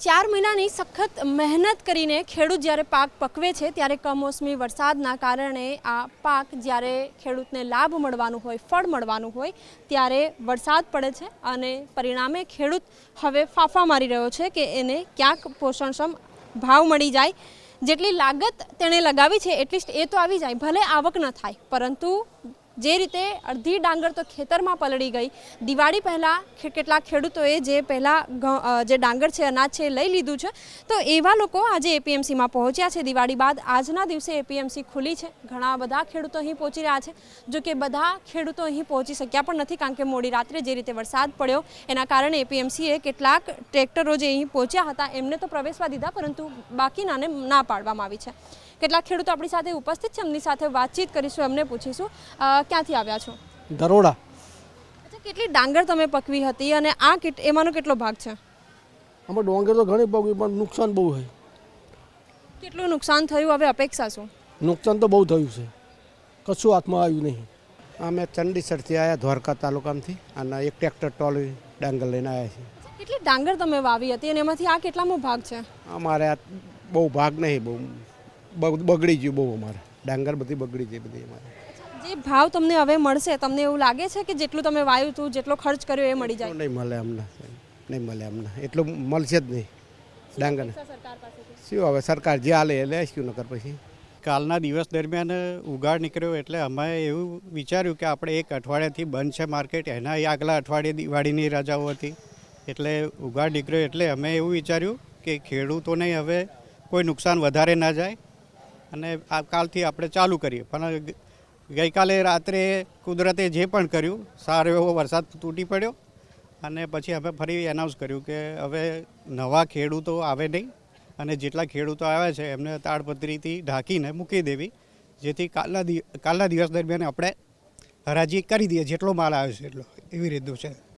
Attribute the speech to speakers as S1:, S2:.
S1: 4 મહિનાની સખત મહેનત કરીને ખેડૂત જ્યારે પાક પકવે છે ત્યારે કમોસમી વરસાદના કારણે આ પાક જ્યારે ખેડૂતને લાભ મળવાનું હોય, ફળ મળવાનું હોય ત્યારે વરસાદ પડે છે અને પરિણામે ખેડૂત હવે ફાંફા મારી રહ્યો છે કે એને ક્યાંક પોષણક્ષમ ભાવ મળી જાય, જેટલી લાગત તેણે લગાવી છે એટલીસ્ટ એ તો આવી જાય, ભલે આવક ન થાય, પરંતુ જે રીતે અડધી ડાંગર તો ખેતરમાં પલળી ગઈ. દિવાળી પહેલાં કેટલાક ખેડૂતોએ જે પહેલાં જે ડાંગર છે, અનાજ છે, લઈ લીધું છે, તો એવા લોકો આજે એપીએમસીમાં પહોંચ્યા છે. દિવાળી બાદ આજના દિવસે એપીએમસી ખુલી છે. ઘણા બધા ખેડૂતો અહીં પહોંચી રહ્યા છે. જો કે બધા ખેડૂતો અહીં પહોંચી શક્યા પણ નથી, કારણ કે મોડી રાત્રે જે રીતે વરસાદ પડ્યો એના કારણે એપીએમસીએ કેટલાક ટ્રેક્ટરો જે અહીં પહોંચ્યા હતા એમને તો પ્રવેશવા દીધા, પરંતુ બાકીનાને ના પાડવામાં આવી છે. કેટલાક ખેડૂતો આપણી સાથે ઉપસ્થિત છે, એમની સાથે વાતચીત કરીશું, એમને પૂછીશું ક્યાંથી આવ્યા છો?
S2: દરોડા.
S1: અચ્છા, કેટલી ડાંગર તમે પકવી હતી અને આ એમાંનો કેટલો ભાગ છે?
S2: આમાં ડોંગર તો ઘણી પકવી પણ નુકસાન બહુ છે.
S1: કેટલું નુકસાન થયું, હવે અપેક્ષા શું?
S2: નુકસાન તો બહુ થયું છે, કશું હાથમાં આવ્યું નહીં.
S3: અમે ચંડીસરથી આવ્યા, દ્વારકા તાલુકામાંથી, અને એક ટ્રેક્ટર ટ્રોલી ડાંગર લઈને આવ્યા છીએ.
S1: કેટલી ડાંગર તમે વાવી હતી અને એમાંથી આ કેટલામો ભાગ છે?
S3: અમારે આ બહુ ભાગ નહીં, બહુ બગડી ગયું, બહુ અમારે ડાંગર બધી બગડી ગઈ બધી અમારે.
S1: જે ભાવ તમને હવે મળશે, તમને એવું લાગે છે કે જેટલું તમે વાવ્યું હતું, જેટલો ખર્ચ કર્યો એ મળી જાય?
S3: નહીં મળે અમને, નહીં મળે અમને, એટલું મળશે જ નહીં ડાંગર. શું હવે સરકાર જે હાલે એ લેશું, નકર પછી.
S4: કાલના દિવસ દરમિયાન ઉગાડ નીકળ્યો એટલે અમે એવું વિચાર્યું કે આપણે એક અઠવાડિયાથી બંધ છે માર્કેટ, એના આગલા અઠવાડિયે દિવાળીની રજાઓ હતી એટલે ઉગાડ નીકળ્યો એટલે અમે એવું વિચાર્યું કે ખેડૂતોને હવે કોઈ નુકસાન વધારે ના જાય અને આ કાલથી આપણે ચાલુ કરીએ. પણ ગઈકાલે રાત્રે કુદરતે જે પણ કર્યું, સારો એવો વરસાદ તૂટી પડ્યો અને પછી અમે ફરી એનાઉન્સ કર્યું કે હવે નવા ખેડૂતો આવે નહીં અને જેટલા ખેડૂતો આવ્યા છે એમને તાડપત્રીથી ઢાંકીને મૂકી દેવી, જેથી કાલના દિવસ દરમિયાન આપણે હરાજી કરી દઈએ, જેટલો માલ આવ્યો છે એટલો, એવી રીતનું છે.